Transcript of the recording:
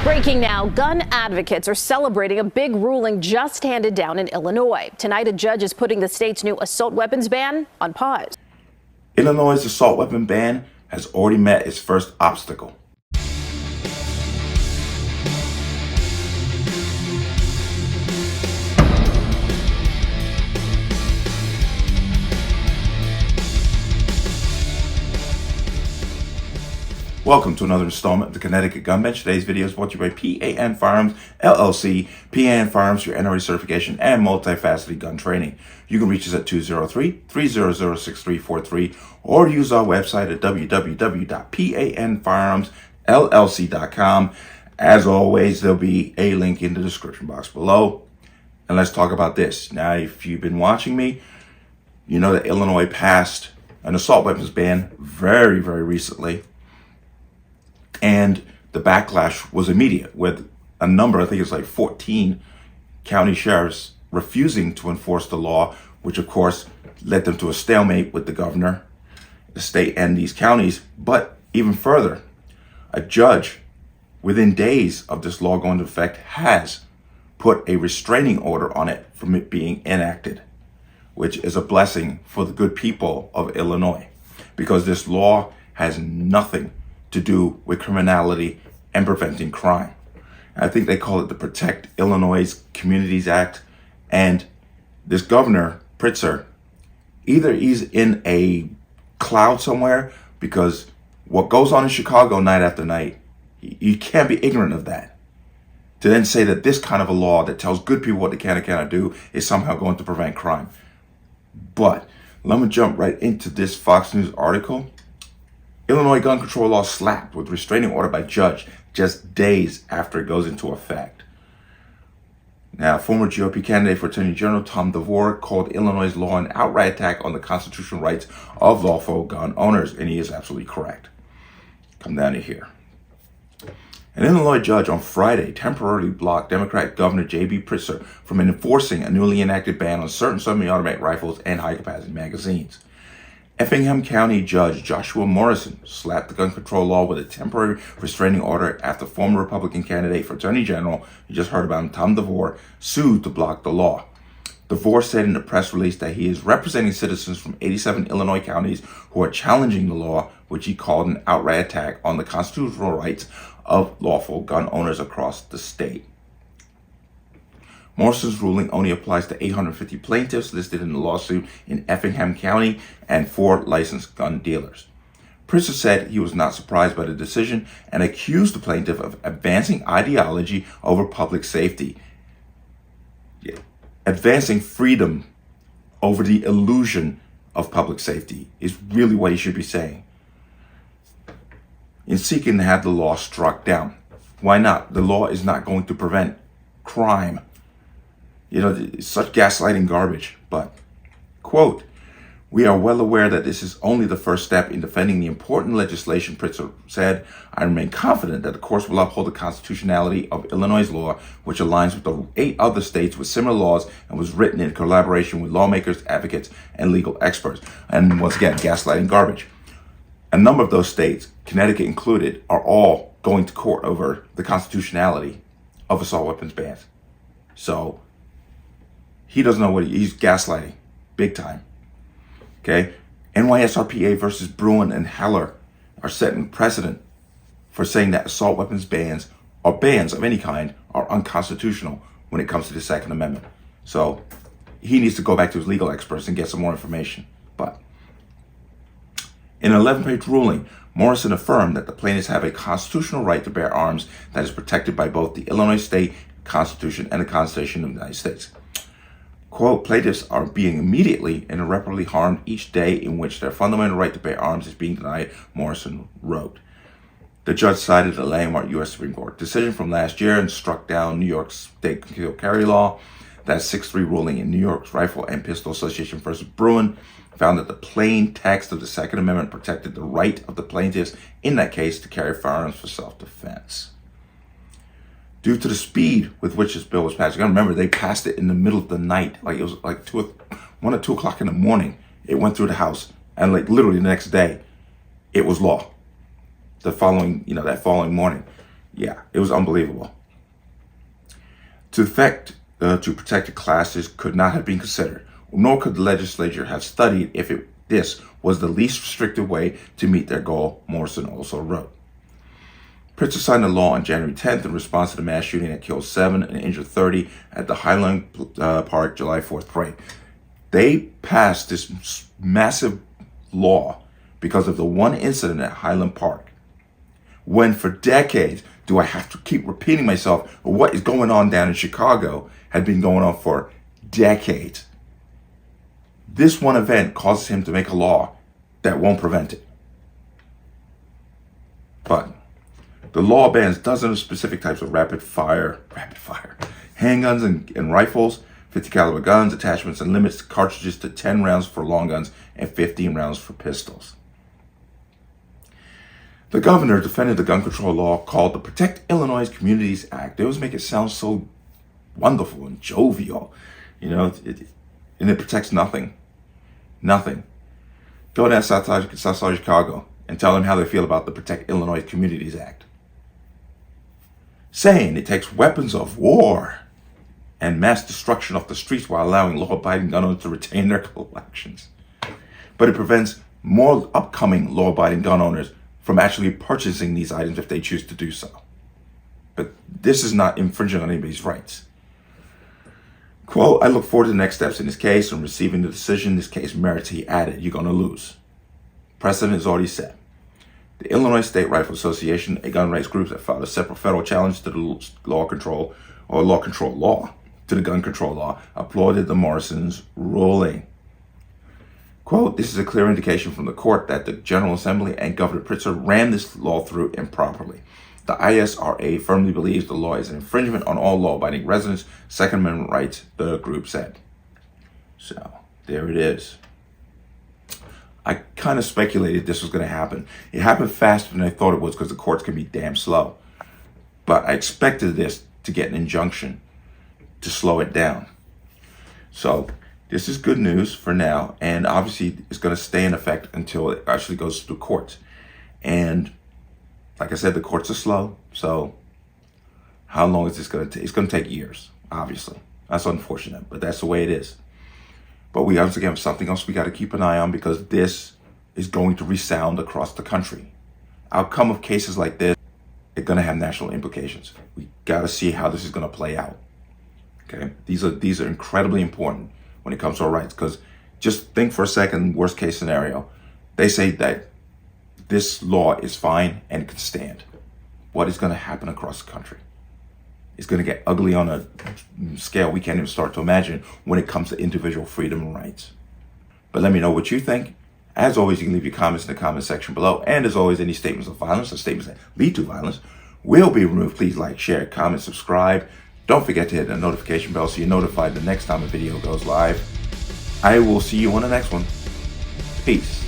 Breaking now, gun advocates are celebrating a big ruling just handed down in Illinois. Tonight, a judge is putting the state's new assault weapons ban on pause. Illinois' assault weapon ban has already met its first obstacle. Welcome to another installment of the Connecticut Gun Bench. Today's video is brought to you by P.A.N. Firearms, LLC. P.A.N. Firearms, your NRA certification and multifaceted gun training. You can reach us at 203-300-6343 or use our website at www.panfirearmsllc.com. As always, there'll be a link in the description box below. And let's talk about this. Now, if you've been watching me, you know that Illinois passed an assault weapons ban very, very recently. And the backlash was immediate, with a number, I think it's like 14 county sheriffs refusing to enforce the law, which of course led them to a stalemate with the governor, the state, and these counties. But even further, a judge within days of this law going into effect has put a restraining order on it from it being enacted, which is a blessing for the good people of Illinois, because this law has nothing to do with criminality and preventing crime. I think they call it the Protect Illinois Communities Act. And this governor, Pritzker, either he's in a cloud somewhere, because what goes on in Chicago night after night, you can't be ignorant of that. To then say that this kind of a law that tells good people what they can and cannot do is somehow going to prevent crime. But let me jump right into this Fox News article. Illinois gun control law slapped with restraining order by judge just days after it goes into effect. Now, former GOP candidate for Attorney General Tom DeVore called Illinois' law an outright attack on the constitutional rights of lawful gun owners, and he is absolutely correct. Come down to here. An Illinois judge on Friday temporarily blocked Democrat Governor J.B. Pritzker from enforcing a newly enacted ban on certain semi-automatic rifles and high-capacity magazines. Effingham County Judge Joshua Morrison slapped the gun control law with a temporary restraining order after former Republican candidate for Attorney General, you just heard about him, Tom DeVore, sued to block the law. DeVore said in a press release that he is representing citizens from 87 Illinois counties who are challenging the law, which he called an outright attack on the constitutional rights of lawful gun owners across the state. Morrison's ruling only applies to 850 plaintiffs listed in the lawsuit in Effingham County and 4 licensed gun dealers. Pritzker said he was not surprised by the decision and accused the plaintiff of advancing ideology over public safety. Advancing freedom over the illusion of public safety is really what he should be saying, in seeking to have the law struck down. Why not? The law is not going to prevent crime. You know, it's such gaslighting garbage. But, quote, "We are well aware that this is only the first step in defending the important legislation," Pritzker said. "I remain confident that the courts will uphold the constitutionality of Illinois' law, which aligns with the 8 other states with similar laws and was written in collaboration with lawmakers, advocates, and legal experts." And once again, gaslighting garbage. A number of those states, Connecticut included, are all going to court over the constitutionality of assault weapons bans. So he doesn't know what he's gaslighting, big time. Okay, NYSRPA versus Bruin and Heller are setting precedent for saying that assault weapons bans, or bans of any kind, are unconstitutional when it comes to the Second Amendment. So he needs to go back to his legal experts and get some more information. But in an 11-page ruling, Morrison affirmed that the plaintiffs have a constitutional right to bear arms that is protected by both the Illinois State Constitution and the Constitution of the United States. Quote, "Plaintiffs are being immediately and irreparably harmed each day in which their fundamental right to bear arms is being denied," Morrison wrote. The judge cited a landmark U.S. Supreme Court decision from last year and struck down New York State concealed carry law. That 6-3 ruling in New York's Rifle and Pistol Association versus Bruin found that the plain text of the Second Amendment protected the right of the plaintiffs in that case to carry firearms for self-defense. Due to the speed with which this bill was passed, you gotta remember, they passed it in the middle of the night. Like, it was like 1 or 2 o'clock in the morning. It went through the House, and like literally the next day, it was law. The following, that following morning. Yeah, it was unbelievable. To protect the classes could not have been considered, nor could the legislature have studied if this was the least restrictive way to meet their goal, Morrison also wrote. Pritzker signed the law on January 10th in response to the mass shooting that killed 7 and injured 30 at the Highland Park July 4th parade. They passed this massive law because of the one incident at Highland Park. When for decades, do I have to keep repeating myself, what is going on down in Chicago had been going on for decades. This one event causes him to make a law that won't prevent it. But the law bans dozens of specific types of rapid fire, handguns and rifles, 50 caliber guns, attachments, and limits cartridges to 10 rounds for long guns and 15 rounds for pistols. The governor defended the gun control law called the Protect Illinois Communities Act. They always make it sound so wonderful and jovial, and it protects nothing. Nothing. Go down south side of Chicago and tell them how they feel about the Protect Illinois Communities Act. Saying it takes weapons of war and mass destruction off the streets while allowing law-abiding gun owners to retain their collections. But it prevents more upcoming law-abiding gun owners from actually purchasing these items if they choose to do so. But this is not infringing on anybody's rights. Quote, I look forward to the next steps in this case and receiving the decision this case merits. He added, you're going to lose. Precedent is already set. The Illinois State Rifle Association, a gun rights group that filed a separate federal challenge to the to the gun control law, applauded the Morrisons' ruling. Quote, this is a clear indication from the court that the General Assembly and Governor Pritzker ran this law through improperly. The ISRA firmly believes the law is an infringement on all law-abiding residents' Second Amendment rights, the group said. So, there it is. I kind of speculated this was going to happen. It happened faster than I thought it was because the courts can be damn slow. But I expected this to get an injunction to slow it down. So, this is good news for now, and obviously it's going to stay in effect until it actually goes through courts. And like I said, the courts are slow, so how long is this going to take? It's going to take years, obviously. That's unfortunate, but that's the way it is. But we once again have something else we got to keep an eye on because this is going to resound across the country. Outcome of cases like this, they're going to have national implications. We got to see how this is going to play out. Okay, these are incredibly important when it comes to our rights, because just think for a second, worst case scenario, they say that this law is fine and it can stand. What is going to happen across the country? It's going to get ugly on a scale we can't even start to imagine when it comes to individual freedom and rights. But let me know what you think. As always, you can leave your comments in the comment section below. And as always, any statements of violence or statements that lead to violence will be removed. Please like, share, comment, subscribe. Don't forget to hit the notification bell so you're notified the next time a video goes live. I will see you on the next one. Peace.